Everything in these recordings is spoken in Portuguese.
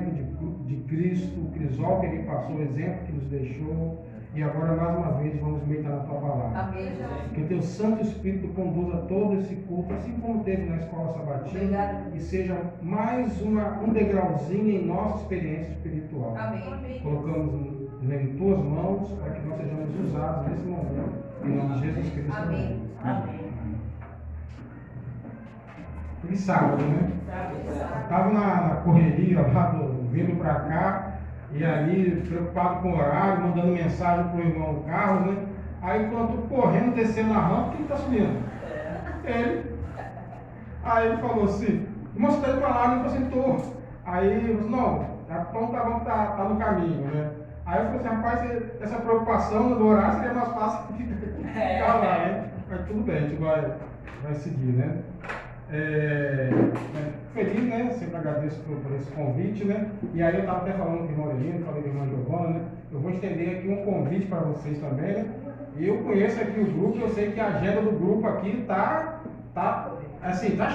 exemplo de Cristo, o crisol que ele passou, o exemplo que nos deixou. E agora, mais uma vez, vamos meditar na tua palavra. Amém. Que o teu Santo Espírito conduza todo esse culto, assim como teve na escola sabatina, e seja mais um degrauzinho em nossa experiência espiritual. Amém. Colocamos em tuas mãos para que nós sejamos usados nesse momento. Em nome de Jesus Cristo. Amém. Amém. E sábado, né? Estava na correria lá, vindo para cá. E ali, preocupado com o horário, mandando mensagem para o irmão Carlos, né? Aí, quando correndo, descendo a rampa, quem está subindo? Ele. Aí ele falou assim, irmão, você está indo para lá, eu falei assim, tô. Aí eu falei, não, então tá bom, tá no caminho, né? Aí eu falei assim, rapaz, essa preocupação do horário seria mais fácil ficar lá, né? Mas tudo bem, a gente vai seguir, né? Feliz, né? Sempre agradeço por esse convite, né? E aí eu estava até falando com o irmão Elino, falei com a irmã Giovana, né? Eu vou estender aqui um convite para vocês também, né? E eu conheço aqui o grupo, eu sei que a agenda do grupo aqui tá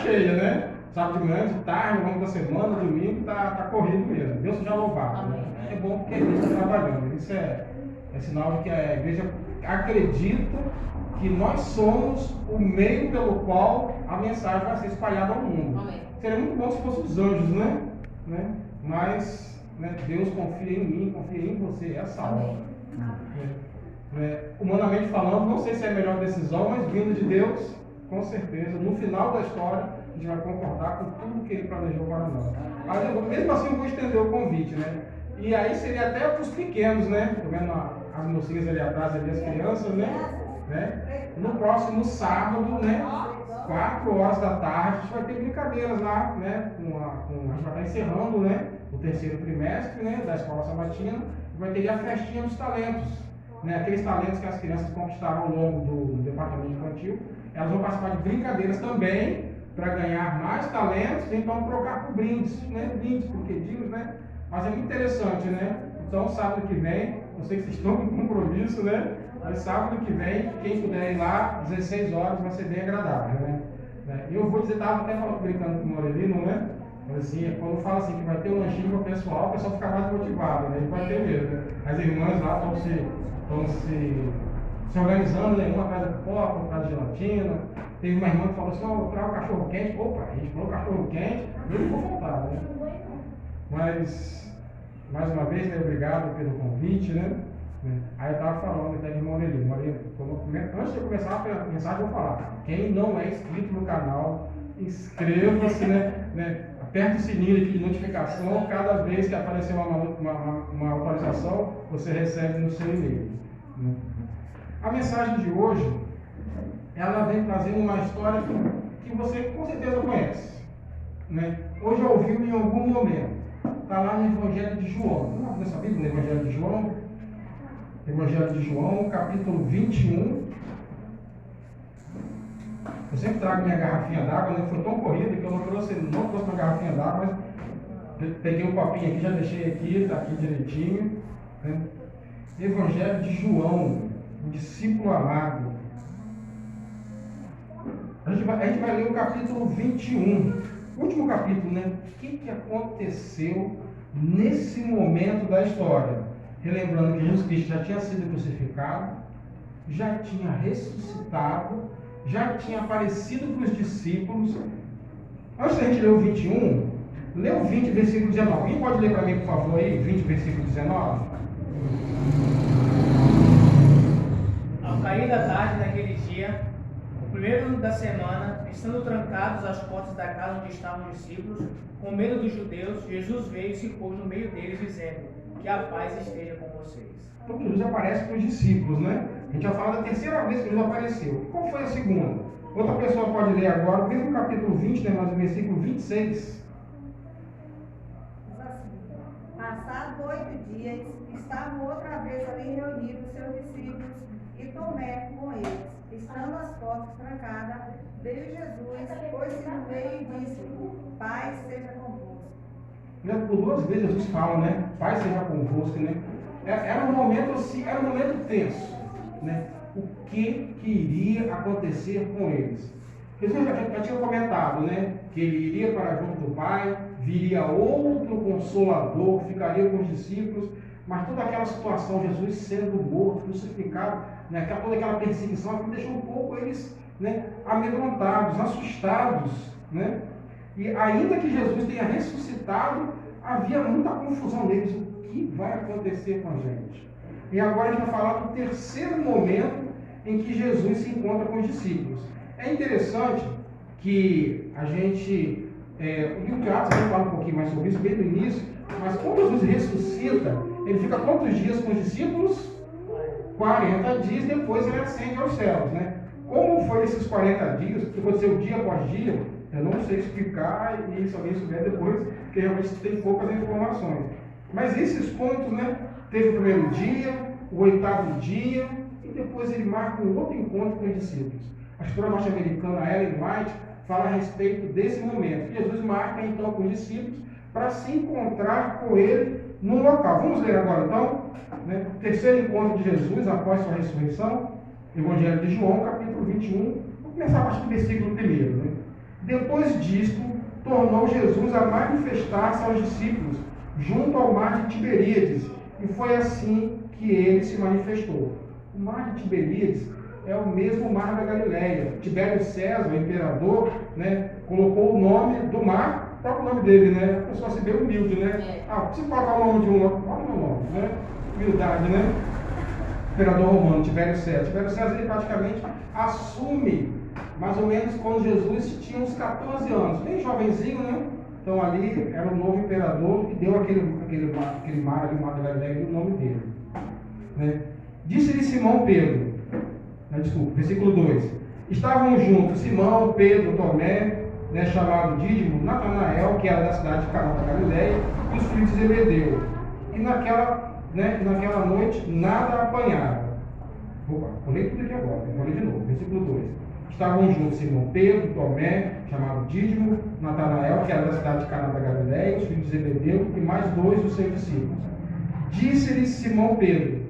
cheia, né? Sábado de manhã, de tarde, ao longo da semana, domingo, tá corrido mesmo. Deus seja louvado. Né? É bom porque a igreja está trabalhando. Isso é sinal de que a igreja acredita que nós somos o meio pelo qual a mensagem vai ser espalhada ao mundo. Amém. Seria muito bom se fossem os anjos, né? Mas Deus confia em mim, confia em você, é essa hora. Humanamente falando, não sei se é a melhor decisão, mas vindo de Deus, com certeza, no final da história, a gente vai concordar com tudo que Ele planejou para nós. Mas mesmo assim eu vou estender o convite, né? E aí seria até para os pequenos, né? Estou vendo as mocinhas ali atrás, ali, as crianças, né? No próximo sábado, né? 4 horas da tarde, a gente vai ter brincadeiras lá, né? A gente vai estar encerrando, né? O terceiro trimestre, né? Da escola sabatina. Vai ter a festinha dos talentos, né? Aqueles talentos que as crianças conquistaram ao longo do departamento infantil. Elas vão participar de brincadeiras também para ganhar mais talentos, então trocar por brindes, né? Brindes, brinquedinhos, né? Mas é muito interessante, né? Então, sábado que vem, eu sei que vocês estão com compromisso, né? Mas sábado que vem, quem puder ir lá, 16 horas, vai ser bem agradável, né? E eu vou dizer, estava até brincando com o Morelino, né? Assim, quando fala assim que vai ter um lanchinho para o pessoal fica mais motivado, né? E vai ter mesmo, né? As irmãs lá estão se organizando, né? Uma atrás da pipoca, outra atrás da gelatina. Teve uma irmã que falou assim, vou trago cachorro quente. Opa, a gente falou cachorro quente, eu não vou faltar, né? Mas, mais uma vez, né, obrigado pelo convite, né? Aí eu estava falando até de Morelino. Antes de eu começar a mensagem, eu vou falar. Quem não é inscrito no canal, inscreva-se, né? Aperte o sininho aqui de notificação. Cada vez que aparecer uma atualização, você recebe no seu e-mail. Né? A mensagem de hoje, ela vem trazendo uma história que você com certeza conhece. Né? Hoje já ouviu em algum momento. Está lá no Evangelho de João. Vamos abrir essa Bíblia no Evangelho de João? Evangelho de João, capítulo 21. Eu sempre trago minha garrafinha d'água, né? Foi tão corrida que eu não trouxe uma garrafinha d'água, mas peguei um copinho aqui, já deixei aqui, está aqui direitinho. Né? Evangelho de João, o discípulo amado. A gente vai ler o capítulo 21, último capítulo, né? O que aconteceu nesse momento da história? Relembrando que Jesus Cristo já tinha sido crucificado, já tinha ressuscitado, já tinha aparecido para os discípulos. Antes da gente ler o 21, lê o 20, versículo 19. Alguém pode ler para mim, por favor, aí, 20, versículo 19? Ao cair da tarde naquele dia, o primeiro da semana, estando trancados as portas da casa onde estavam os discípulos, com medo dos judeus, Jesus veio e se pôs no meio deles, dizendo: que a paz esteja com vocês. Então Jesus aparece para os discípulos, né? A gente já fala da terceira vez que Jesus apareceu. E qual foi a segunda? Outra pessoa pode ler agora, o mesmo capítulo 20, né, mas o versículo 26. Diz assim: passados 8 dias, estavam outra vez ali reunidos seus discípulos e Tomé com eles. Estando as portas trancadas, veio Jesus, pôs-se no meio e disse: paz seja convosco. Por 2 vezes Jesus fala, né? Pai seja convosco, né? Era um momento assim, era um momento tenso, né? O que iria acontecer com eles? Jesus já tinha comentado, né? Que ele iria para junto do Pai, viria outro Consolador, ficaria com os discípulos, mas toda aquela situação, Jesus sendo morto, crucificado, né, toda aquela perseguição, deixou um pouco eles, né, amedrontados, assustados, né? E ainda que Jesus tenha ressuscitado, havia muita confusão neles. O que vai acontecer com a gente? E agora a gente vai falar do terceiro momento em que Jesus se encontra com os discípulos. É interessante que a gente, o livro de Atos vai falar um pouquinho mais sobre isso, bem no início, mas quando Jesus ressuscita, ele fica quantos dias com os discípulos? 40 dias, depois ele ascende aos céus, né? Como foi esses 40 dias, que aconteceu dia após dia, eu não sei explicar, e se alguém souber depois, porque realmente tem poucas informações. Mas esses pontos, né? Teve o primeiro dia, o 8º dia, e depois ele marca um outro encontro com os discípulos. A escritora norte-americana Ellen White fala a respeito desse momento. Jesus marca então com os discípulos para se encontrar com ele num local. Vamos ler agora então, né? O terceiro encontro de Jesus após sua ressurreição, Evangelho de João, capítulo 21. Vou começar a partir do versículo 1. Né? Depois disto, tornou Jesus a manifestar-se aos discípulos junto ao mar de Tiberíades, e foi assim que ele se manifestou. O mar de Tiberíades é o mesmo mar da Galileia. Tibério César, o imperador, né, colocou o nome do mar, o próprio nome dele, né? A pessoa se bem humilde, né? Se colocar o nome de um, qual é o meu nome, né? Humildade, né? Imperador romano, Tibério César. Tibério César, ele praticamente assume, mais ou menos, quando Jesus tinha uns 14 anos, bem jovenzinho, né? Então ali era o novo imperador que deu aquele mar ali, o mar da Galileia, o nome dele. Né? Disse-lhe Simão Pedro, versículo 2: estavam juntos Simão, Pedro, Tomé, né, chamado Dídimo, Natanael, que era da cidade de Caná da Galileia, e os filhos de Zebedeu. E naquela noite nada apanharam. Vou ler tudo aqui agora, vou ler de novo, versículo 2. Estavam juntos Simão Pedro, Tomé, chamado Dídimo, Natanael, que era da cidade de Caná da Galileia, os filhos de Zebedeu, e mais 2 dos seus discípulos. Disse-lhe Simão Pedro: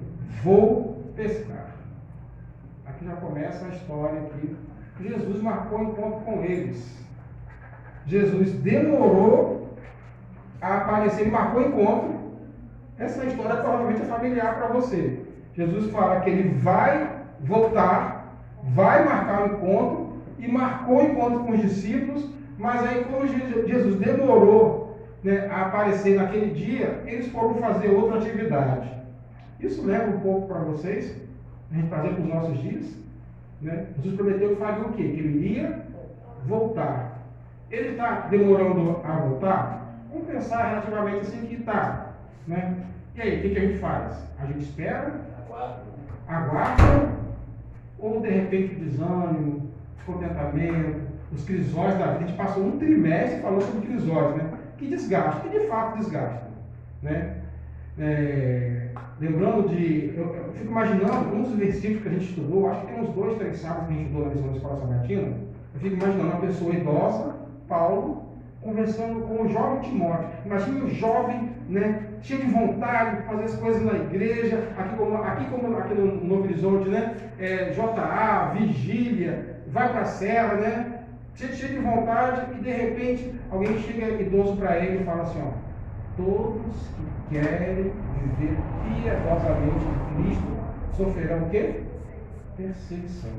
vou pescar. Aqui já começa a história aqui. Jesus marcou encontro com eles. Jesus demorou a aparecer, ele marcou encontro. Essa história provavelmente é familiar para você. Jesus fala que ele vai voltar, vai marcar o encontro, e marcou o encontro com os discípulos, mas aí como Jesus demorou, né, a aparecer naquele dia, eles foram fazer outra atividade. Isso leva um pouco para vocês, a gente trazer para os nossos dias. Né? Jesus prometeu que faria o quê? Que ele iria voltar. Ele está demorando a voltar? Vamos pensar relativamente assim que está. Né? E aí, o que a gente faz? A gente espera? Aguarda? Ou de repente o desânimo, descontentamento, os crisóis da vida? A gente passou um trimestre falando sobre crisóis, né? Que desgasta, que de fato desgasta. Né? Lembrando eu fico imaginando um dos versículos que a gente estudou, acho que tem uns 2, 3 sábados que a gente estudou na missão da Escola Sabatina. Eu fico imaginando uma pessoa idosa, Paulo, conversando com o jovem Timóteo. Imagina um jovem, né, cheio de vontade de fazer as coisas na igreja, aqui no Novo Horizonte, né, JA, vigília, vai para a serra, né, cheio de vontade, e de repente alguém chega idoso para ele e fala assim: ó, todos que querem viver piedosamente em Cristo sofrerão o quê? Perseguição.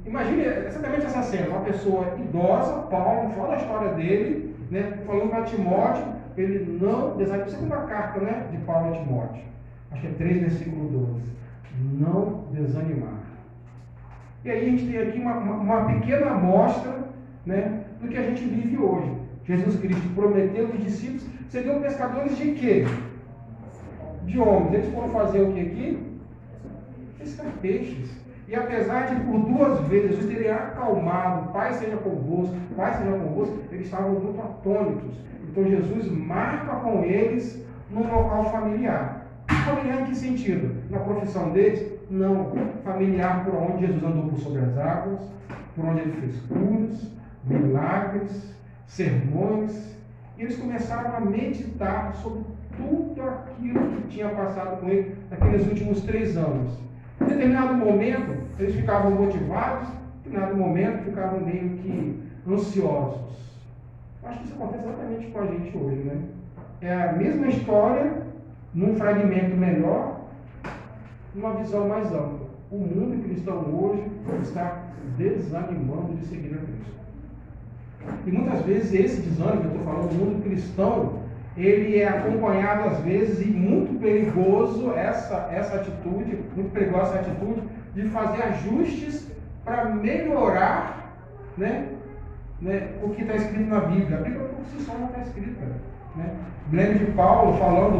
Imagine exatamente essa cena, uma pessoa idosa, Paulo, fala da história dele, né, falando para Timóteo, ele não desanimar. Isso é uma carta, né, de Paulo a Timóteo, acho que é 3, versículo 12. Não desanimar. E aí a gente tem aqui uma pequena amostra, né, do que a gente vive hoje. Jesus Cristo prometeu que os discípulos seriam pescadores de quê? De homens. Eles foram fazer o que aqui? Pescar peixes. E apesar de por 2 vezes Jesus ter acalmado, Pai seja convosco, eles estavam muito atônitos. Então Jesus marca com eles num local familiar. Familiar em que sentido? Na profissão deles? Não. Familiar por onde Jesus andou por sobre as águas, por onde ele fez curas, milagres, sermões. E eles começaram a meditar sobre tudo aquilo que tinha passado com ele naqueles últimos 3 anos. Em determinado momento, eles ficavam motivados, em determinado momento, ficavam meio que ansiosos. Acho que isso acontece exatamente com a gente hoje, né? É a mesma história, num fragmento melhor, numa visão mais ampla. O mundo cristão hoje está desanimando de seguir a Cristo. E muitas vezes esse desânimo, eu estou falando, o mundo cristão, ele é acompanhado às vezes, e muito perigoso essa atitude, muito perigosa essa atitude de fazer ajustes para melhorar, né, o que está escrito na Bíblia. A Bíblia por si só não está escrita. Né? Lembro de Paulo falando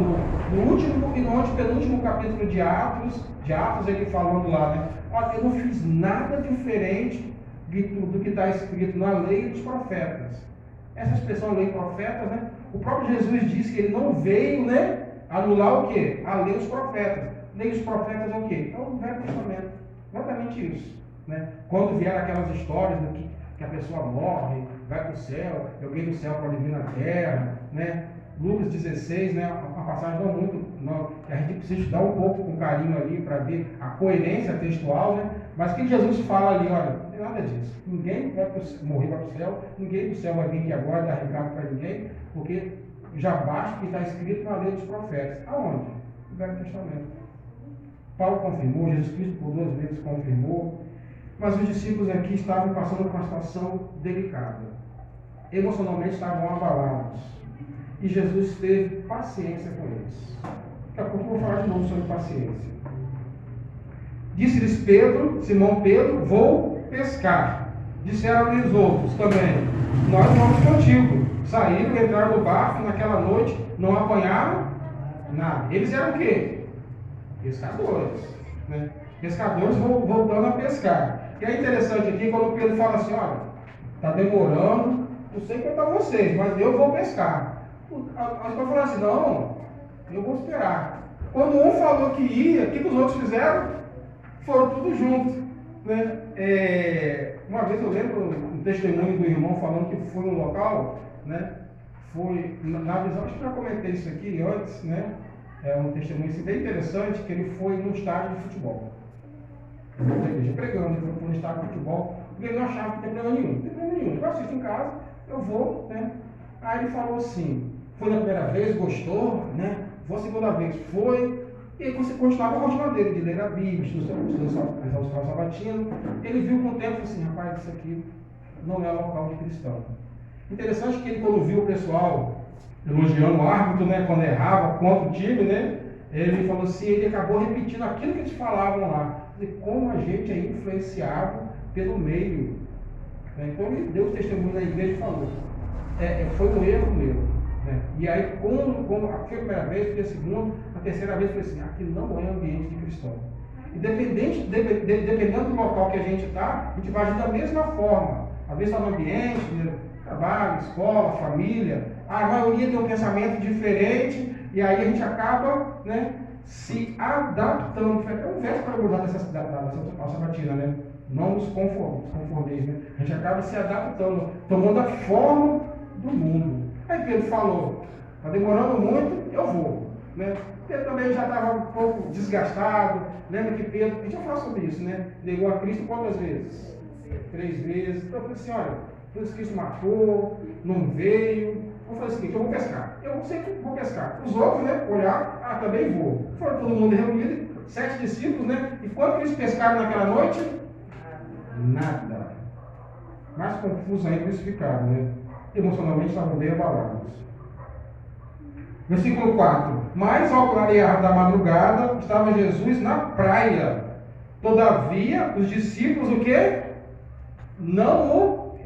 no último e no antepenúltimo capítulo de Atos, ele falando lá, né? Olha, eu não fiz nada diferente do que está escrito na lei dos profetas. Essa expressão lei e profetas, né? O próprio Jesus disse que ele não veio, né, anular o quê? A lei dos profetas. Lei dos profetas é o quê? É o Velho Testamento. Exatamente isso. Né? Quando vier aquelas histórias do que a pessoa morre, vai para o céu, alguém do céu pode vir na terra, né? Lucas 16, né? Uma passagem que a gente precisa estudar um pouco com carinho ali para ver a coerência textual, né? Mas o que Jesus fala ali? Olha, não tem nada disso. Ninguém vai morrer para o céu, ninguém do céu vai vir aqui agora dar recado para ninguém, porque já basta o que está escrito na lei dos profetas. Aonde? No Velho Testamento. Paulo confirmou, Jesus Cristo por 2 vezes confirmou, mas os discípulos aqui estavam passando por uma situação delicada. Emocionalmente estavam abalados. E Jesus teve paciência com eles. Daqui a pouco eu vou falar de novo sobre paciência. Disse-lhes Simão Pedro, vou pescar. Disseram-lhes outros também, nós vamos contigo. Saíram, entraram no barco, naquela noite não apanharam nada. Eles eram o quê? Pescadores. Né? Pescadores voltando a pescar. E é interessante aqui quando Pedro fala assim, olha, está demorando, não sei quanto a vocês, mas eu vou pescar. As pessoas falaram assim, não, eu vou esperar. Quando um falou que ia, o que os outros fizeram? Foram tudo juntos. Né? Uma vez eu lembro um testemunho do irmão falando que foi num local, né? Foi, na visão, acho que já comentei isso aqui antes, né? É um testemunho assim, bem interessante, que ele foi num estádio de futebol. Na igreja pregando, ele foi no estádio de futebol, porque ele não achava que tinha problema nenhum. Não tem problema nenhum. Eu assisto em casa, eu vou, né? Aí ele falou assim, foi na primeira vez, gostou, né? Foi a segunda vez, foi. E aí você continuava a rotina dele, de ler a Bíblia, estudar o sabatino. Ele viu com o tempo assim, rapaz, isso aqui não é local de cristão. Interessante que ele, quando viu o pessoal elogiando o árbitro, né? Quando errava contra o time, né? Ele falou assim, ele acabou repetindo aquilo que eles falavam lá. E como a gente é influenciado pelo meio. Né? Então ele deu o testemunho na igreja e falou. Foi um erro meu. Né? E aí, como foi a primeira vez, foi a segunda, a terceira vez, foi assim, aqui não é ambiente de cristão. E dependendo do local que a gente está, a gente vai agir da mesma forma. Às vezes está no ambiente, né? Trabalho, escola, família, a maioria tem um pensamento diferente, e aí a gente acaba, né, se adaptando. Foi até um verso para abordar dessa sabatina, né? Não nos conformeis, né? A gente acaba se adaptando, tomando a forma do mundo. Aí Pedro falou, está demorando muito, eu vou. Né? Pedro também já estava um pouco desgastado. Lembra que Pedro, a gente já falou sobre isso, né? Negou a Cristo quantas vezes? 3 vezes. Então eu falei assim, olha, Jesus Cristo matou, não veio. Vou fazer o seguinte, eu vou pescar. Eu sempre vou pescar. Os outros, né, olharam, também vou. Foram todo mundo reunido, 7 discípulos, né? E quanto eles pescaram naquela noite? Nada. Mais confuso ainda eles ficaram, né? Emocionalmente estavam bem abalados. Versículo 4. Mas ao clarear da madrugada, estava Jesus na praia. Todavia, os discípulos o quê? Não o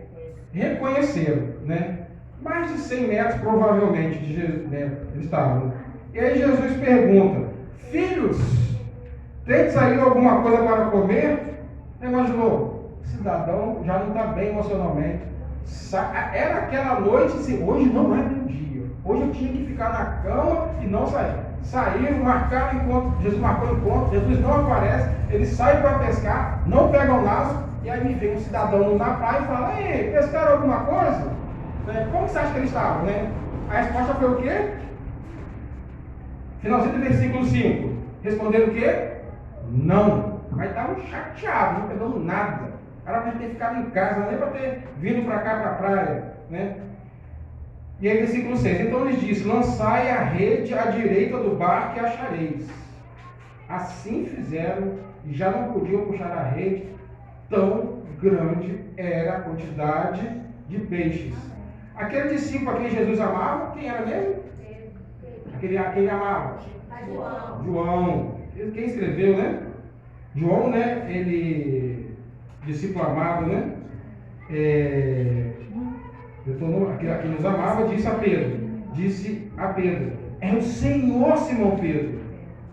reconheceram, né? Mais de 100 metros provavelmente de Jesus, né? Eles estavam. E aí Jesus pergunta, filhos, tendes aí alguma coisa para comer? Imaginou? O cidadão já não está bem emocionalmente. Era aquela noite, assim, hoje não é meu dia. Hoje eu tinha que ficar na cama e não sair. Saíram, marcaram encontro, Jesus marcou encontro, Jesus não aparece, eles saem para pescar, não pegam nada, e aí me vem um cidadão na praia e fala, ei, pescaram alguma coisa? Como você acha que eles estavam, né? A resposta foi o quê? Finalzinho do versículo 5. Responderam o quê? Não. Mas estavam chateados, não pegando nada. Era para ter ficado em casa, nem para ter vindo para cá, para a praia. Né? E aí, versículo 6. Então lhes disse: lançai a rede à direita do barco e achareis. Assim fizeram e já não podiam puxar a rede, tão grande era a quantidade de peixes. Aquele discípulo a quem Jesus amava, quem era mesmo? Quem ele amava? João. Quem escreveu, né? João, né? Ele, discípulo amado, né? Aquele que nos amava, disse a Pedro, é o Senhor, Simão Pedro,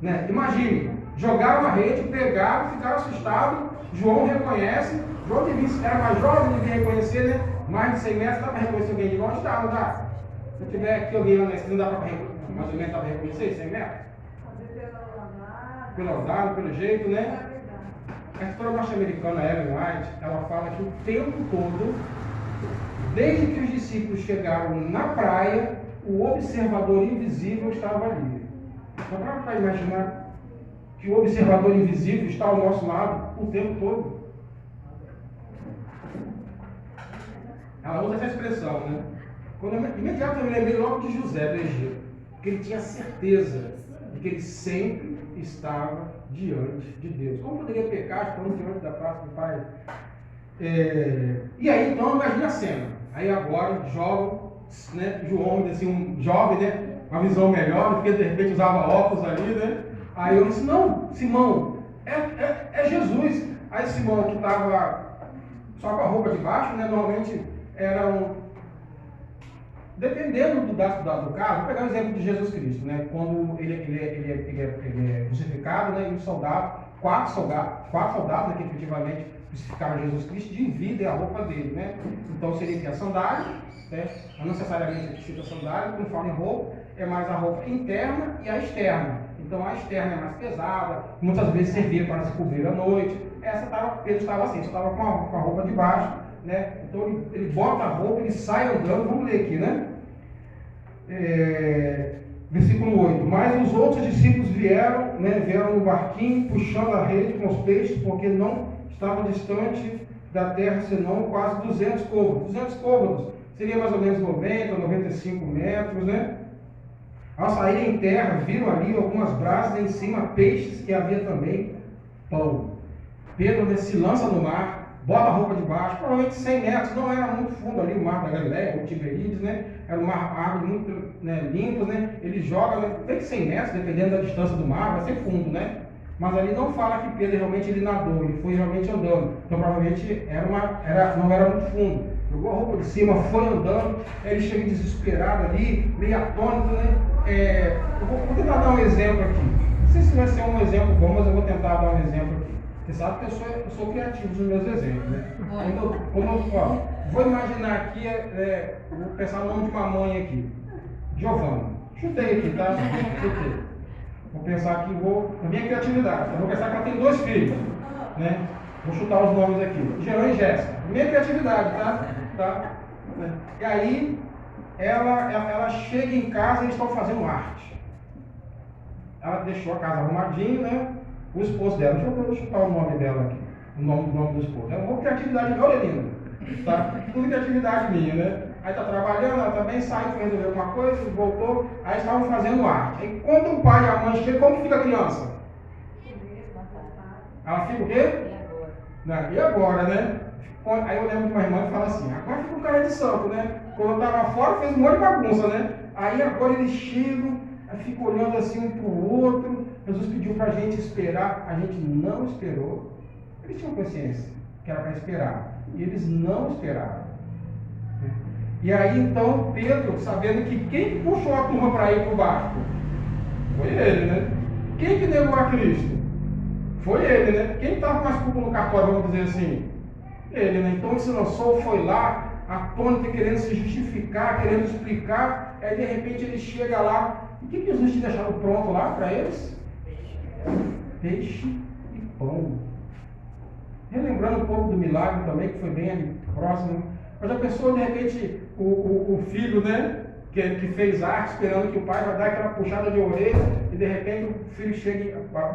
né? Imagine, jogaram a rede, pegaram, ficaram assustados. João reconhece. João era mais jovem, devia reconhecer, né? Mais de 100 metros, dá para reconhecer alguém de longe? Dá, não dá? Se eu tiver aqui alguém lá na esquina, dá para reconhecer, mais ou menos dá para reconhecer 100 metros? Pelo andar, pelo jeito, né? A história norte-americana, Ellen White, ela fala que o tempo todo, desde que os discípulos chegaram na praia, o observador invisível estava ali. Só para imaginar que o observador invisível está ao nosso lado o tempo todo. Ela usa essa expressão, né? Imediatamente eu me lembrei logo de José do Egito, porque ele tinha certeza de que ele sempre estava diante de Deus. Como poderia pecar estando diante da face do Pai? E aí então imagina a cena. Aí agora jogam, né, João, assim, um jovem, né, uma visão melhor, porque de repente usava óculos ali, né? Aí eu disse: não, Simão, é Jesus. Aí Simão, que estava só com a roupa de baixo, né, normalmente dependendo do caso, vou pegar o exemplo de Jesus Cristo, né? Quando ele é crucificado, né? E os soldados, quatro soldados, né, que efetivamente crucificaram Jesus Cristo, dividem a roupa dele, né? Então seria que a sandália, né? Não necessariamente cita sandália, quando fala em roupa, é mais a roupa interna e a externa. Então a externa é mais pesada, muitas vezes servia para se cobrir à noite. Pedro estava assim, estava com a roupa de baixo, né? Então ele bota a roupa, ele sai andando. Vamos ler aqui, né? Versículo 8. Mas os outros discípulos vieram no barquinho, puxando a rede com os peixes, porque não estava distante da terra, senão quase 200 côvados. 200 côvados seria mais ou menos 90, 95 metros, né? Ao saírem em terra, viram ali algumas brasas, em cima peixes, e havia também pão. Pedro se lança no mar, bota a roupa de baixo, provavelmente 100 metros, não era muito fundo ali o mar da Galileia, ou Tiberíades, né? Era um mar, água muito, né, limpo, né? Ele joga, né, tem que 100 metros, dependendo da distância do mar, vai ser fundo, né? Mas ali não fala que Pedro realmente ele nadou, ele foi realmente andando. Então provavelmente não era muito fundo. Jogou a roupa de cima, foi andando, ele chega desesperado ali, meio atônito, né? Eu vou tentar dar um exemplo aqui. Não sei se vai ser um exemplo bom, mas eu vou tentar dar um exemplo aqui. Você sabe que eu sou criativo nos meus exemplos, né? Vou imaginar aqui, vou pensar no nome de uma mãe aqui. Giovana. Chutei aqui, tá? Chutei. Vou pensar aqui, na minha criatividade. Eu vou pensar que ela tem 2 filhos, né? Vou chutar os nomes aqui. Jean e Jéssica. Minha criatividade, tá? E aí, ela chega em casa e eles estão fazendo arte. Ela deixou a casa arrumadinha, né? O esposo dela, deixa eu chutar o nome dela aqui. O nome do esposo. É uma criatividade, olha linda. Tá? Tudo criatividade minha, né? Aí tá trabalhando, ela também saiu, foi resolver alguma coisa, voltou, aí estavam fazendo arte. Aí quando o pai e a mãe chegam, como fica a criança? Ela fica o quê? E agora, né? Aí eu lembro de uma irmã que fala assim: agora fica um cara de santo, né? Quando eu estava fora, fez um monte de bagunça, né? Aí agora eles chegam, aí ficam olhando assim um para o outro. Jesus pediu para a gente esperar, a gente não esperou. Eles tinham consciência que era para esperar, e eles não esperaram. E aí então Pedro, sabendo que quem puxou a turma para ir para o barco? Foi ele, né? Quem que negou a Cristo? Foi ele, né? Quem estava mais culpa no cartório, vamos dizer assim? Ele, né? Então ele se lançou, foi lá, atônito, querendo se justificar, querendo explicar. Aí de repente ele chega lá. E o que Jesus tinha deixado pronto lá para eles? Peixe e pão. Relembrando um pouco do milagre também, que foi bem ali próximo. Mas a pessoa, de repente, o filho, né? Que fez arte, esperando que o pai vai dar aquela puxada de orelha, e de repente o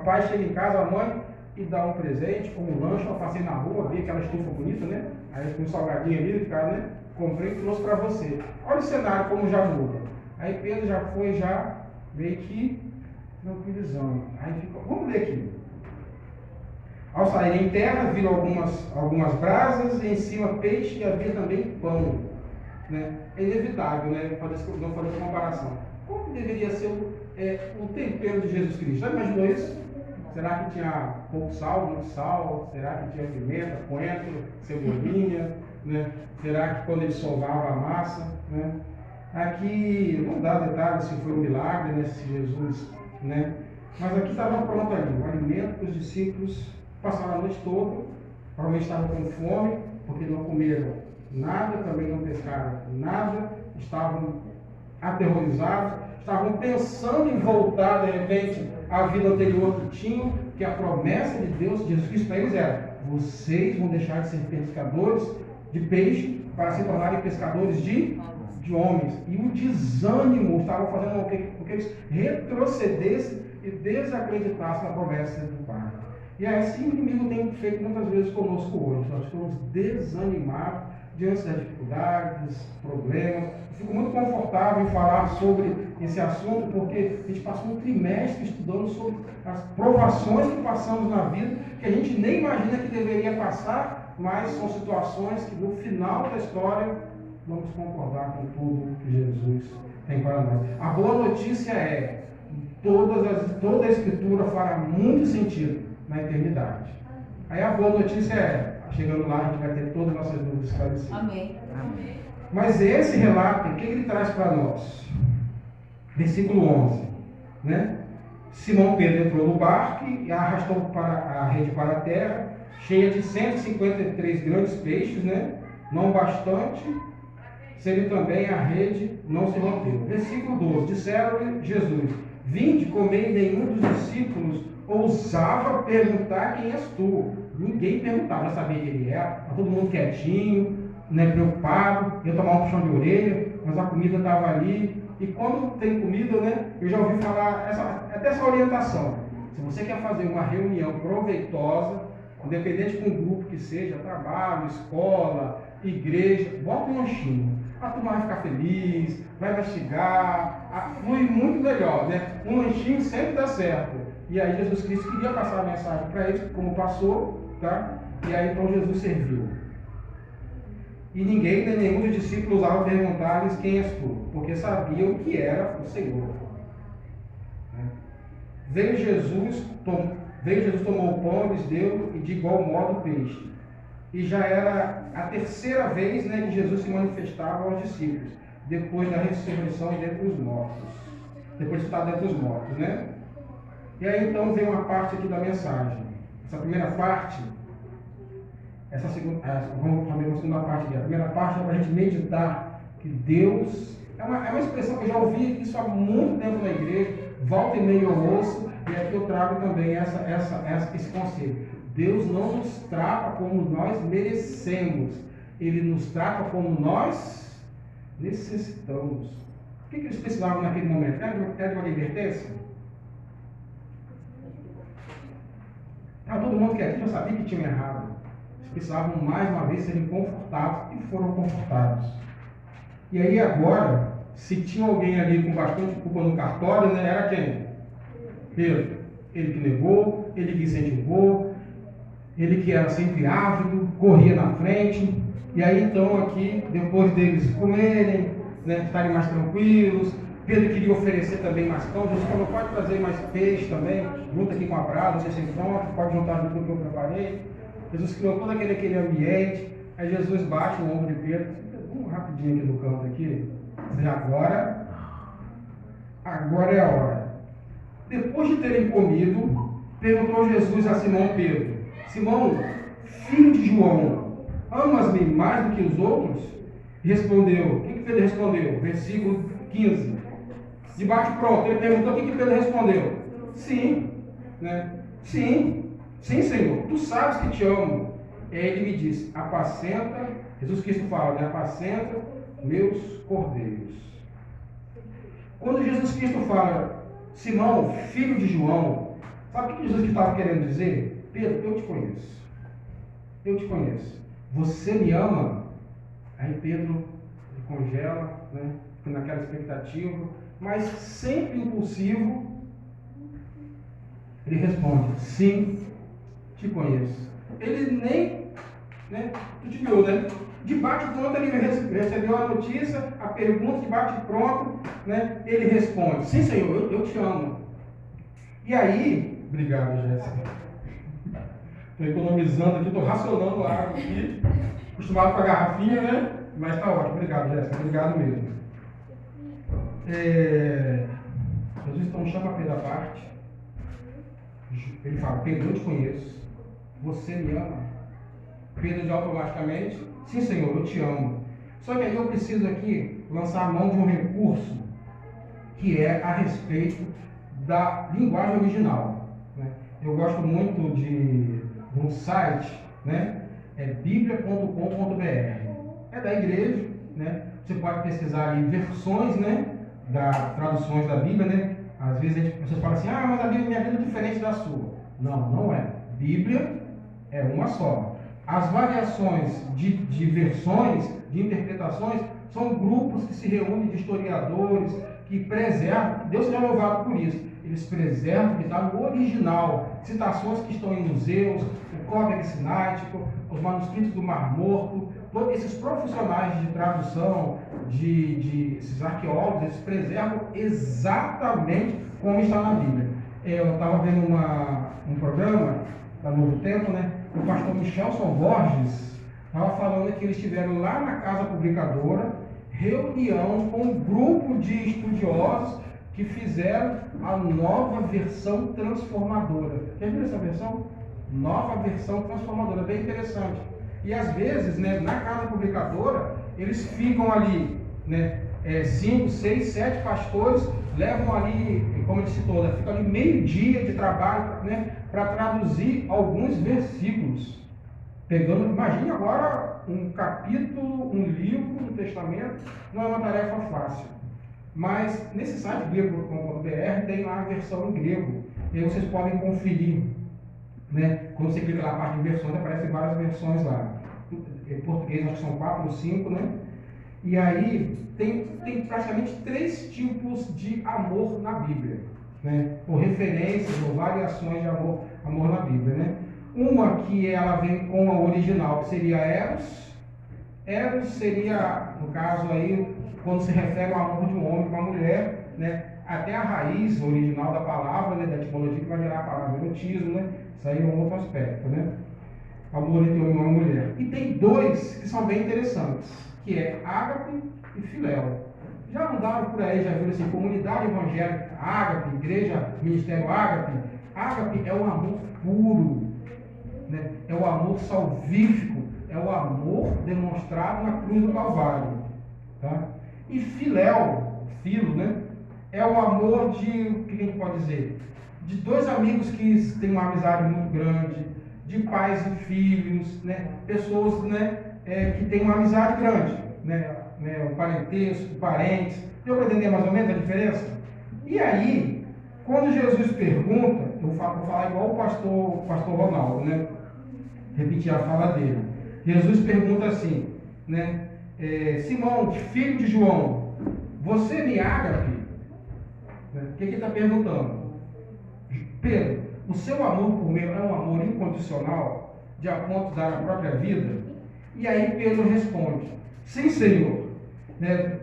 pai chega em casa, a mãe, e dá um presente, como um lanche. Eu passei na rua, vi aquela estufa bonita, né? Aí com um salgadinho ali, cara, né? comprei e trouxe para você. Olha o cenário como já muda. Aí Pedro já foi meio que tranquilizando. Aí ficou, vamos ler aqui. Ao sair em terra, viram algumas brasas, e em cima peixe, e havia também pão. Né? É inevitável, né? Não fazer essa comparação. Como que deveria ser o tempero de Jesus Cristo? Já imaginou isso? Será que tinha pouco sal, muito sal? Será que tinha pimenta, coentro, cebolinha? Né? Será que quando ele sovava a massa? Né? Aqui, não dá detalhes se foi um milagre, né? Se Jesus, né? Mas aqui estava pronto ali, o alimento que os discípulos passaram a noite toda, provavelmente estavam com fome, porque não comeram nada, também não pescaram nada, estavam aterrorizados, estavam pensando em voltar de repente à vida anterior que tinham, que a promessa de Deus, de Jesus Cristo para eles era: vocês vão deixar de ser pescadores de peixe para se tornarem pescadores de homens. E o desânimo estava fazendo com que eles retrocedessem e desacreditassem na promessa do Pai. E assim o inimigo tem feito muitas vezes conosco hoje. Nós estamos desanimados diante das dificuldades, problemas. Eu fico muito confortável em falar sobre esse assunto, porque a gente passou um trimestre estudando sobre as provações que passamos na vida, que a gente nem imagina que deveria passar, mas são situações que no final da história vamos concordar com tudo que Jesus tem para nós. A boa notícia é: toda a Escritura fará muito sentido na eternidade. Aí a boa notícia é: chegando lá, a gente vai ter todas as nossas dúvidas esclarecidas. Amém. Amém. Mas esse relato, o que ele traz para nós? Versículo 11. Né? Simão Pedro entrou no barco e arrastou a rede para a terra, cheia de 153 grandes peixes, né? Não bastante, sendo também a rede não se rompeu. Versículo 12. Disseram-lhe Jesus: vinde comer, e nenhum dos discípulos ousava perguntar: quem és tu? Ninguém perguntava, já sabia quem ele era, todo mundo quietinho, né, preocupado, ia tomar um puxão de orelha, mas a comida estava ali. E quando tem comida, né, eu já ouvi falar até essa orientação: se você quer fazer uma reunião proveitosa, independente com o grupo que seja, trabalho, escola, igreja, bota um lanchinho. A turma vai ficar feliz, vai mastigar, flui muito melhor, né? Um lanchinho sempre dá certo. E aí Jesus Cristo queria passar a mensagem para eles, como passou, tá? E aí então Jesus serviu. E ninguém, nem nenhum dos discípulos ousava perguntar-lhes: quem és tu? Porque sabiam que era o Senhor. Veio Jesus, tomou o pão, lhes deu, e de igual modo o peixe. E já era a terceira vez, né, que Jesus se manifestava aos discípulos, depois da ressurreição dentre os mortos. Depois de estar dentre os mortos, né? E aí então vem uma parte aqui da mensagem. Essa primeira parte, essa segunda, vamos fazer uma segunda parte aqui. A primeira parte é para a gente meditar que Deus, é uma expressão que eu já ouvi isso há muito tempo na igreja, volta e meia eu ouço, e aqui eu trago também esse conceito. Deus não nos trata como nós merecemos, Ele nos trata como nós necessitamos. O que eles precisavam naquele momento? Era de uma advertência? Todo mundo que aqui já sabia que tinha errado. Eles precisavam mais uma vez serem confortados, e foram confortados. E aí agora, se tinha alguém ali com bastante culpa no cartório, né, era quem? Pedro. Ele que negou, ele que incentivou, ele que era sempre ávido, corria na frente. E aí então aqui, depois deles comerem, né, estarem mais tranquilos, Pedro queria oferecer também mais pão. Jesus falou: pode trazer mais peixe também, junta aqui com a brasa, vocês se pronto, pode juntar tudo que eu preparei. Jesus criou todo aquele ambiente. Aí Jesus bate no ombro de Pedro: vamos rapidinho aqui no canto aqui. Agora é a hora. Depois de terem comido, perguntou Jesus a Simão Pedro: Simão, filho de João, amas-me mais do que os outros? Respondeu. O que Pedro respondeu? Versículo 15. De bate pronto, ele perguntou: o que Pedro respondeu? Sim, né? Sim, Senhor, tu sabes que te amo. E aí ele me disse: apacenta, Jesus Cristo fala, né? Apacenta meus cordeiros. Quando Jesus Cristo fala: Simão, filho de João, sabe o que Jesus estava querendo dizer? Pedro, eu te conheço. Eu te conheço. Você me ama? Aí Pedro congela, né? Fica naquela expectativa, mas sempre impulsivo, ele responde: sim, te conheço. Ele nem, né? Tu te viu, né? De bate-pronto ele recebeu a notícia, a pergunta, de bate-pronto, né? Ele responde: sim, Senhor, eu te amo. E aí, obrigado, Jéssica. Estou economizando aqui, estou racionando a água aqui, acostumado com a garrafinha, né? Mas está ótimo, obrigado, Jéssica, obrigado mesmo. Jesus então chama Pedro à parte. Ele fala: Pedro, eu te conheço, você me ama. Pedro diz automaticamente: sim, Senhor, eu te amo. Só que aí eu preciso aqui lançar a mão de um recurso que é a respeito da linguagem original, né? Eu gosto muito de um site, né? É biblia.com.br. É da igreja, né? Você pode pesquisar ali versões, né? Das traduções da Bíblia, né? Às vezes você fala assim: ah, mas a Bíblia, minha Bíblia é diferente da sua. Não, não é. Bíblia é uma só. As variações de versões, de interpretações, são grupos que se reúnem de historiadores, que preservam, Deus seja louvado por isso, eles preservam o que está no original, citações que estão em museus, o Códex Sinático, os manuscritos do Mar Morto, todos esses profissionais de tradução, esses arqueólogos, eles preservam exatamente como está na Bíblia. Eu estava vendo um programa da Novo Tempo, né? O pastor Michelson Borges estava falando que eles estiveram lá na casa publicadora, reunião com um grupo de estudiosos que fizeram a nova versão transformadora. Quer ver essa versão? Nova versão transformadora, bem interessante. E às vezes, né, na casa publicadora, eles ficam ali, né, 5, 6, 7 pastores, levam ali, como ele citou, né, ficam ali meio-dia de trabalho, né, para traduzir alguns versículos. Pegando, imagine agora um capítulo, um livro do Testamento, não é uma tarefa fácil. Mas nesse site bíblico.com.br tem lá a versão em grego. E aí vocês podem conferir, né? Quando você clica na parte de versões, aparecem várias versões lá. Em português acho que são 4 ou 5, né? E aí tem praticamente 3 tipos de amor na Bíblia, né? Ou referências ou variações de amor na Bíblia, né? Uma que ela vem com a original, que seria Eros. Eros seria, no caso aí, quando se refere ao amor de um homem com uma mulher, né? Até a raiz original da palavra, né? Da etimologia que vai gerar a palavra erotismo, né? Isso aí é um outro aspecto, né? Amor entre homem e uma mulher. E tem 2 que são bem interessantes, que é ágape e filéu. Já andaram por aí, já viram assim, comunidade evangélica, ágape, igreja, ministério ágape. Ágape é o amor puro, né? É o amor salvífico, é o amor demonstrado na cruz do Calvário, tá? E filéu, filo, né? É o amor de, o que a gente pode dizer? De 2 amigos que têm uma amizade muito grande, de pais e filhos, né? Pessoas, né, que têm uma amizade grande, né? O parentesco, parentes. Deu para entender mais ou menos a diferença? E aí, quando Jesus pergunta, eu vou falar igual o pastor Ronaldo, né? Repetir a fala dele. Jesus pergunta assim, né? Simão, filho de João, você me ágape? Né? O que ele está perguntando? Pedro, o seu amor por mim é um amor incondicional, de a ponto de dar a própria vida? E aí Pedro responde: sim, Senhor, né?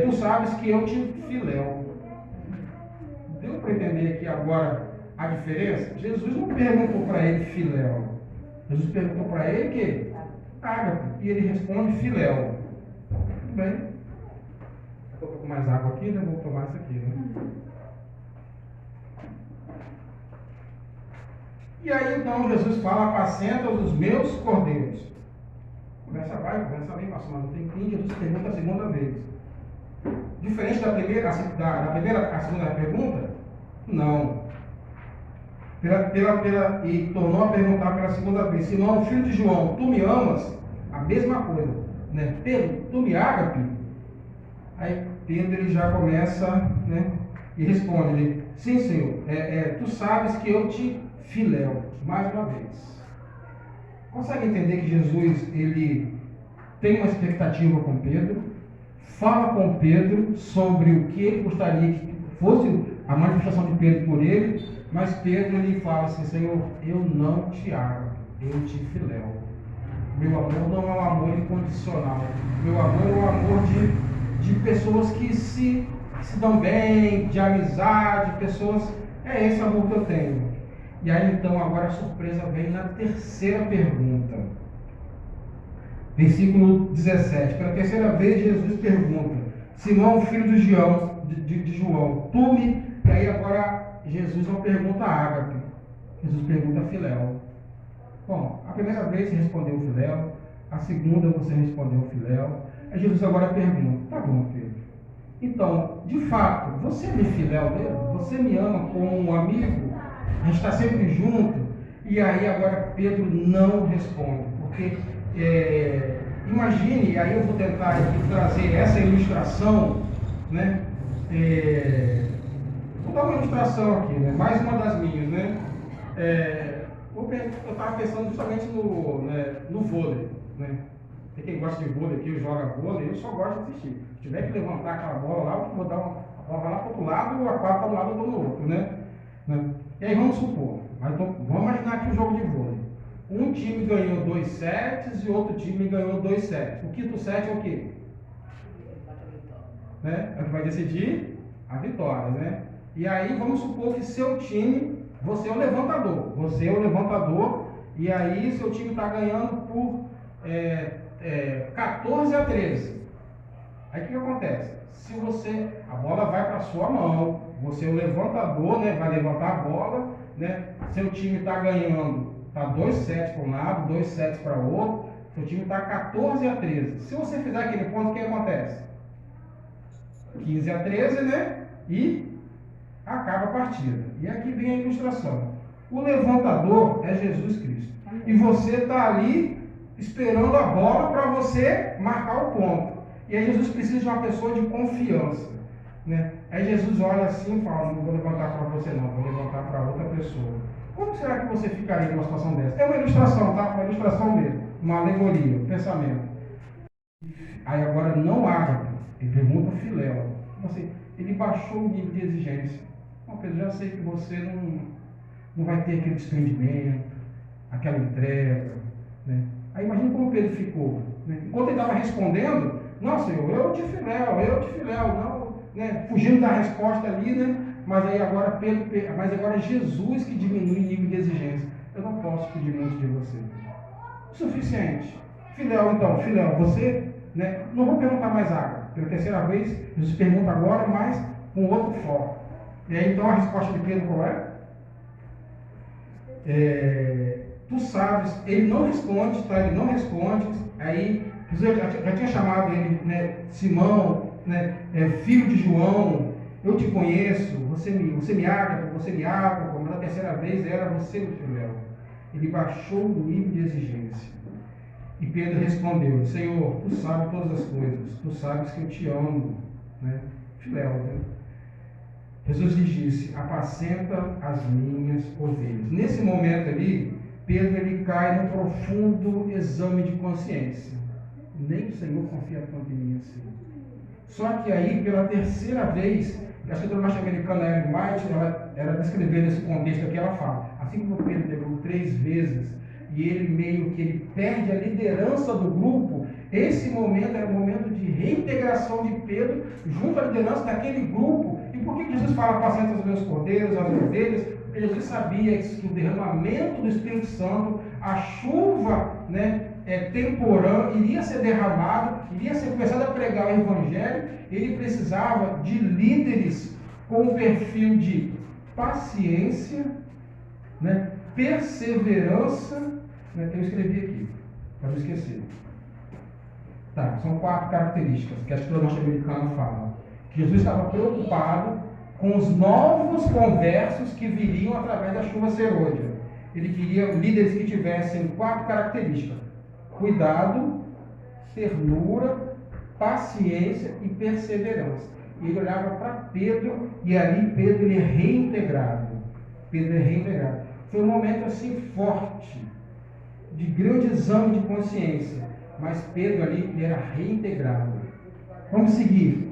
Tu sabes que eu te filéu. Deu para entender aqui agora a diferença? Jesus não perguntou para ele filéu. Jesus perguntou para ele que ágape, e ele responde filéu. Tudo bem? Estou com mais água aqui, né? Vou tomar isso aqui, né? E aí então Jesus fala: apacenta os meus cordeiros. Conversa bem, pastor, mas não tem fim. Jesus pergunta a segunda vez. Diferente da primeira, a segunda pergunta? Não. E tornou a perguntar pela segunda vez: Simão, filho de João, tu me amas? A mesma coisa, né? Pedro, tu me ágape? Aí Pedro ele já começa, né? E responde: sim, Senhor, tu sabes que eu te filéu. Mais uma vez. Consegue entender que Jesus ele tem uma expectativa com Pedro, fala com Pedro sobre o que ele gostaria que fosse a manifestação de Pedro por ele, mas Pedro lhe fala assim: Senhor, eu não te amo, eu te filéu. Meu amor não é um amor incondicional, meu amor é um amor de pessoas que se dão bem, de amizade, pessoas, é esse amor que eu tenho. E aí então agora a surpresa vem na terceira pergunta. Versículo 17. Pela terceira vez Jesus pergunta: Simão, filho de João, e aí agora Jesus não pergunta Ágape, Jesus pergunta Filéu. Bom, a primeira vez você respondeu Filéu, a segunda você respondeu Filéu. Aí Jesus agora pergunta: tá bom, Pedro, então, de fato, você me filéu mesmo? Você me ama como um amigo? A gente está sempre junto? E aí agora Pedro não responde, porque imagine, aí eu vou tentar aqui trazer essa ilustração, né? Vou dar uma ilustração aqui, né? Mais uma das minhas, né? Eu estava pensando justamente no vôlei, né? Tem quem gosta de vôlei aqui, joga vôlei, eu só gosto de assistir. Se tiver que levantar aquela bola lá, eu vou dar a bola lá para o outro lado, a quadra está do lado do outro, né? E aí vamos supor, vamos imaginar aqui o jogo de vôlei. Um time ganhou 2 sets e outro time ganhou 2 sets. O quinto set é o quê? Né? É o que vai decidir a vitória, né? E aí vamos supor que seu time, você é o levantador, e aí seu time está ganhando por 14-13. Aí o que acontece? Se a bola vai para a sua mão, você é o levantador, né? Vai levantar a bola, né? Seu time está ganhando, está 2 sets para um lado, 2 sets para o outro, seu time está 14-13. Se você fizer aquele ponto, o que acontece? 15-13, né? E acaba a partida. E aqui vem a ilustração. O levantador é Jesus Cristo. E você está ali esperando a bola para você marcar o ponto. E aí Jesus precisa de uma pessoa de confiança, né? Aí Jesus olha assim e fala: não vou levantar para você não, vou levantar para outra pessoa. Como será que você ficaria numa situação dessa? É uma ilustração, tá? Uma ilustração mesmo, uma alegoria, um pensamento. Aí agora não Ágape, ele pergunta Filéu. Ele baixou o nível de exigência. Não, Pedro, já sei que você não vai ter aquele desprendimento, aquela entrega, né? Aí imagina como Pedro ficou, né? Enquanto ele estava respondendo: não, Senhor, eu te filéu, não, né? Fugindo da resposta ali, né? Mas aí agora mas agora é Jesus que diminui o nível de exigência. Eu não posso pedir muito de você. Suficiente. Filéu, você, né? Não vou perguntar mais água. Pela terceira vez, Jesus pergunta agora, mas com outro foco. E aí então a resposta de Pedro qual é? Tu sabes, ele não responde, tá? Ele não responde. Aí Jesus já tinha chamado ele, né, Simão, né, filho de João. Eu te conheço, você me ama, mas a terceira vez era você o filéu. Ele baixou o nível de exigência. E Pedro respondeu: Senhor, tu sabes todas as coisas, tu sabes que eu te amo, né? Filéu, né? Jesus lhe disse: apacenta as minhas ovelhas. Nesse momento ali, Pedro ele cai num profundo exame de consciência. Nem o Senhor confia tanto em mim assim. Só que aí, pela terceira vez, a escritora norte-americana Ellen White, ela descrevendo esse contexto aqui, ela fala: assim como Pedro negou 3 vezes, e ele perde a liderança do grupo, esse momento era o momento de reintegração de Pedro junto à liderança daquele grupo. E por que Jesus fala: apacenta os meus cordeiros, as ovelhas? Porque Jesus sabia que o derramamento do Espírito Santo, a chuva, né, temporã, iria ser derramado, iria ser começado a pregar o Evangelho. Ele precisava de líderes com um perfil de paciência, né, perseverança, né, eu escrevi aqui, para não esquecer. Tá, são 4 características que a escritora norte-americana fala. Que Jesus estava preocupado com os novos conversos que viriam através da chuva serôdia. Ele queria líderes que tivessem 4 características: cuidado, ternura, paciência e perseverança. E ele olhava para Pedro, e ali Pedro ele é reintegrado. Foi um momento assim forte, de grande exame de consciência. Mas Pedro ali, ele era reintegrado. Vamos seguir.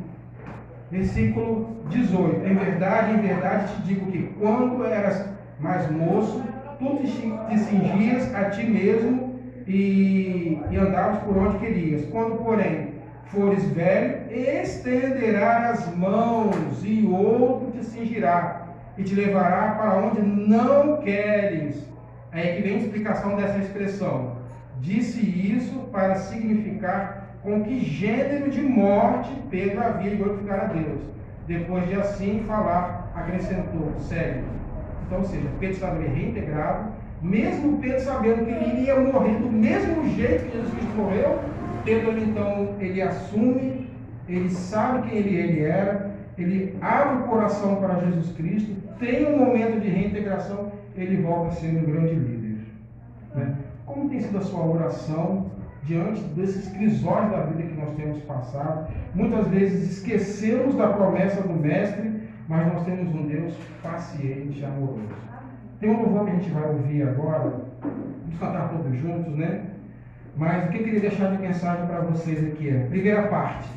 Versículo 18. Em verdade te digo que quando eras mais moço, tu te cingias a ti mesmo e andavas por onde querias. Quando, porém, fores velho, estenderás as mãos e outro te cingirá e te levará para onde não queres. Aí que vem a explicação dessa expressão. Disse isso para significar com que gênero de morte Pedro havia de glorificar a Deus. Depois de assim falar, acrescentou, segue. Então, ou seja, Pedro estava reintegrado, mesmo Pedro sabendo que ele iria morrer do mesmo jeito que Jesus Cristo morreu. Pedro, então, ele assume, ele sabe quem ele era, ele abre o coração para Jesus Cristo, tem um momento de reintegração, ele volta a ser um grande líder. Né? Como tem sido a sua oração diante desses crisóis da vida que nós temos passado? Muitas vezes esquecemos da promessa do Mestre, mas nós temos um Deus paciente e amoroso. Tem um louvor que a gente vai ouvir agora, vamos cantar todos juntos, né? Mas o que eu queria deixar de mensagem para vocês aqui é, primeira parte,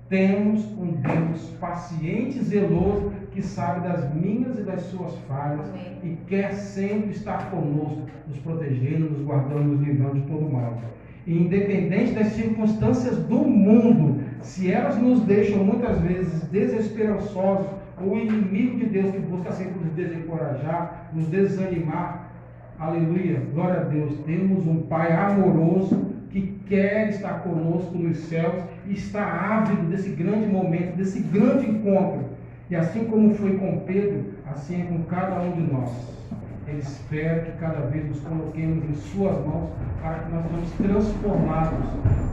temos um Deus paciente e zeloso que sabe das minhas e das suas falhas. Amém. E quer sempre estar conosco, nos protegendo, nos guardando, nos livrando de todo mal. E independente das circunstâncias do mundo, se elas nos deixam muitas vezes desesperançosos, ou inimigo de Deus que busca sempre nos desencorajar, nos desanimar, aleluia, glória a Deus, temos um Pai amoroso que quer estar conosco nos céus e está ávido desse grande momento, desse grande encontro. E assim como foi com Pedro, assim é com cada um de nós. Ele espera que cada vez nos coloquemos em suas mãos para que nós sejamos transformados.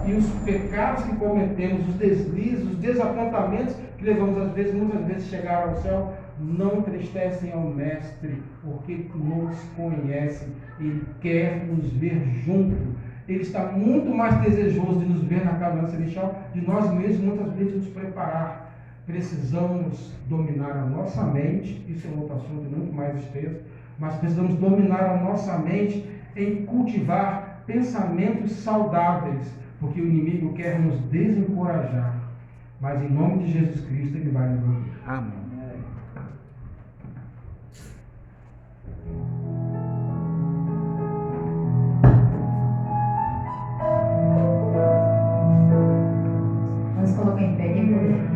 E os pecados que cometemos, os deslizes, os desapontamentos que levamos às vezes, muitas vezes chegar ao céu, não entristecem ao Mestre, porque nos conhece, Ele quer nos ver junto. Ele está muito mais desejoso de nos ver na caminhada celestial, de nós mesmos muitas vezes nos preparar. Precisamos dominar a nossa mente, isso é um outro assunto muito mais extenso, mas precisamos dominar a nossa mente em cultivar pensamentos saudáveis, porque o inimigo quer nos desencorajar, mas em nome de Jesus Cristo Ele vai nos ouvir. Amém. Vamos colocar em pé, quem puder.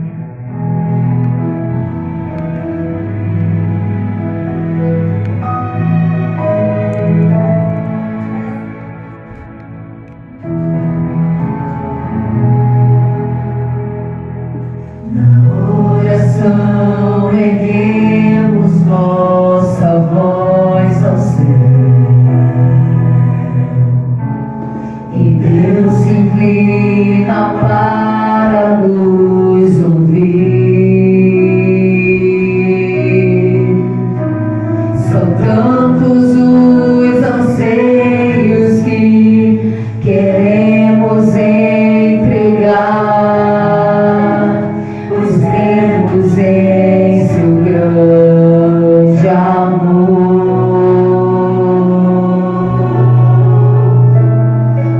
Erguemos nossa voz ao céu, e Deus se inclina para nos ouvir. São tantos os anseios que queremos entregar, os temos em seu grande amor.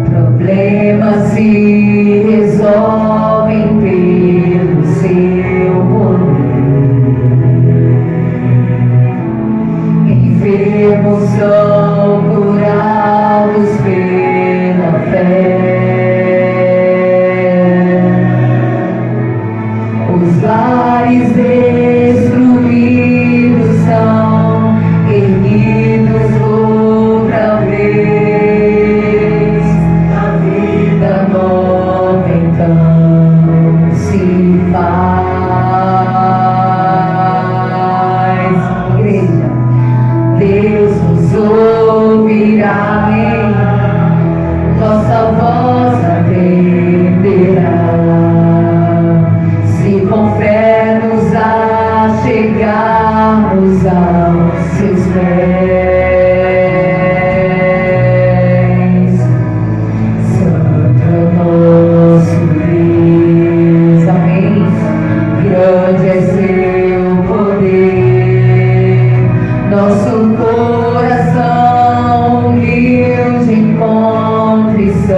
Problemas se resolvem pelo seu poder. Enfermos são curados pela fé. Os lares destruídos são erguidos outra vez. A vida nova então se faz. Igreja, Deus nos ouvirá, amém. Nossa voz atenderá. Se com fé nos achegarmos aos seus pés, Santo é nosso Deus, amém. Grande é seu poder, nosso coração humilde em contrição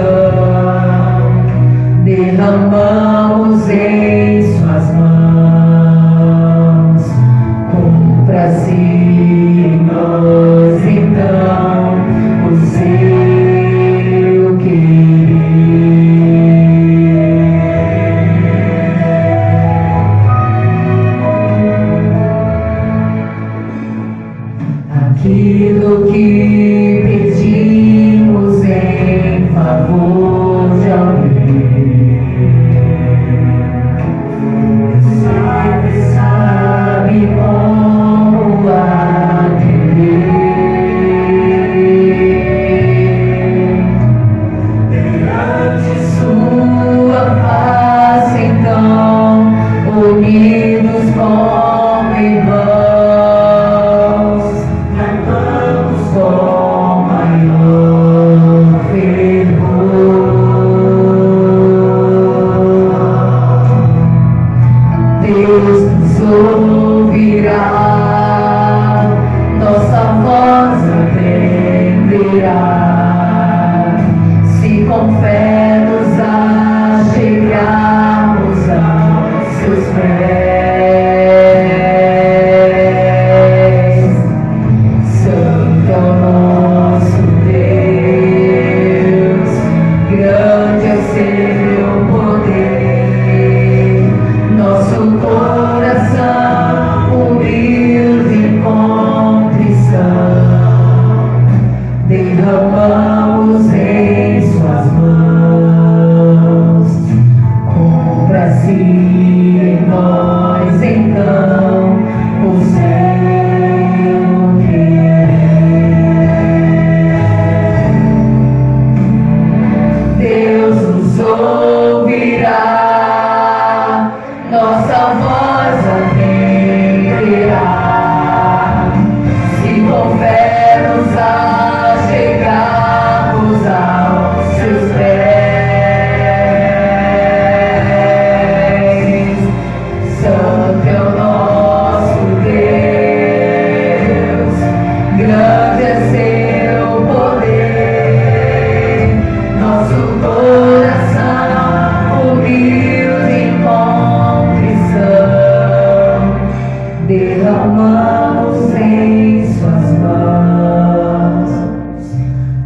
amamos em suas mãos.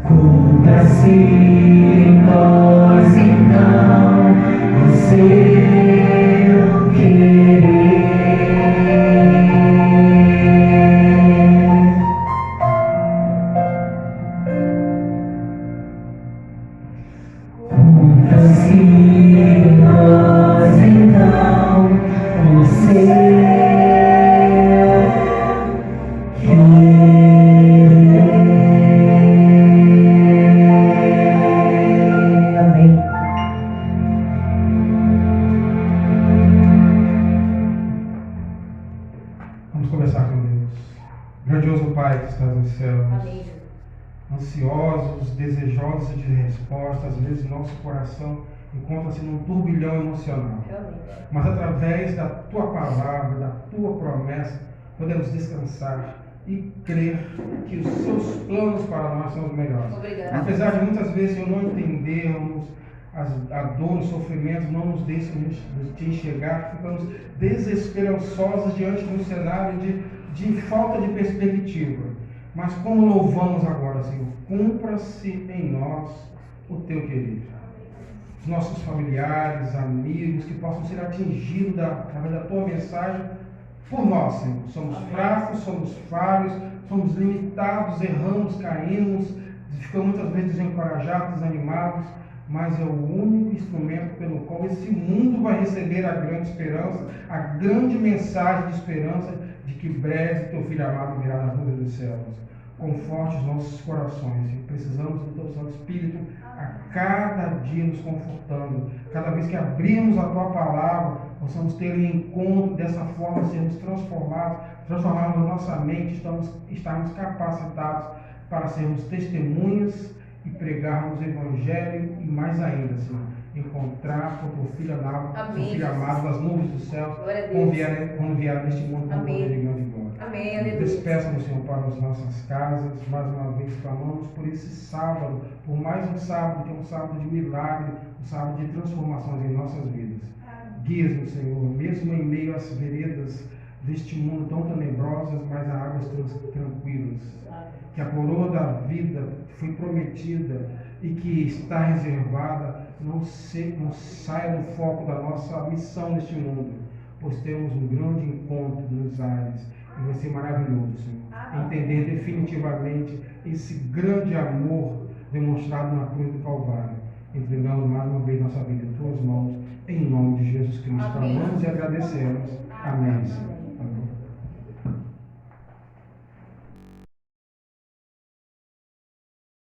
Cumpra-se em nós então o seu querer. Cumpra-se em nós então o seu Amém. Vamos conversar com Deus. Grandioso Pai que estás nos céus, Amém. ansiosos, desejosos de resposta, às vezes nosso coração encontra-se num turbilhão emocional. Realmente. Mas através da Tua palavra, da Tua promessa, podemos descansar e crer que os Seus planos para nós são os melhores. Obrigada. Apesar de muitas vezes eu não entendermos a dor, o sofrimento, não nos deixam de enxergar, ficamos desesperançosos diante de um cenário de falta de perspectiva. Mas como louvamos agora, Senhor, cumpra-se em nós o Teu querer. Os nossos familiares, amigos, que possam ser atingidos através da Tua mensagem por nós, Senhor. Somos fracos, somos falhos, somos limitados, erramos, caímos, ficamos muitas vezes desencorajados, desanimados, mas é o único instrumento pelo qual esse mundo vai receber a grande esperança, a grande mensagem de esperança de que breve Teu Filho amado virá nas nuvens dos céus. Conforte os nossos corações, Senhor. Precisamos do Teu Santo Espírito a cada dia nos confortando. Cada vez que abrimos a Tua palavra, possamos ter um encontro dessa forma, sermos transformados a nossa mente, estarmos capacitados para sermos testemunhas e pregarmos o Evangelho e mais ainda, Senhor, encontrar o Teu Filho amado nas nuvens dos céus, Glória a Deus. quando vier neste mundo com Amém. poder de grande glória. Amém. Aleluia. Despeça-nos, Senhor, para as nossas casas. Mais uma vez clamamos por esse sábado, por mais um sábado, que é um sábado de milagre, um sábado de transformações em nossas vidas. Guia-nos, Senhor, mesmo em meio às veredas deste mundo tão tenebrosas, mas há águas tranquilas. Que a coroa da vida que foi prometida e que está reservada não saia do foco da nossa missão neste mundo, pois temos um grande encontro nos ares e vai ser maravilhoso, Senhor. Entender definitivamente esse grande amor demonstrado na cruz do Calvário. Entregamos mais uma vez nossa vida em Tuas mãos, em nome de Jesus Cristo. Amém. Amamos e agradecemos. Amém, Senhor.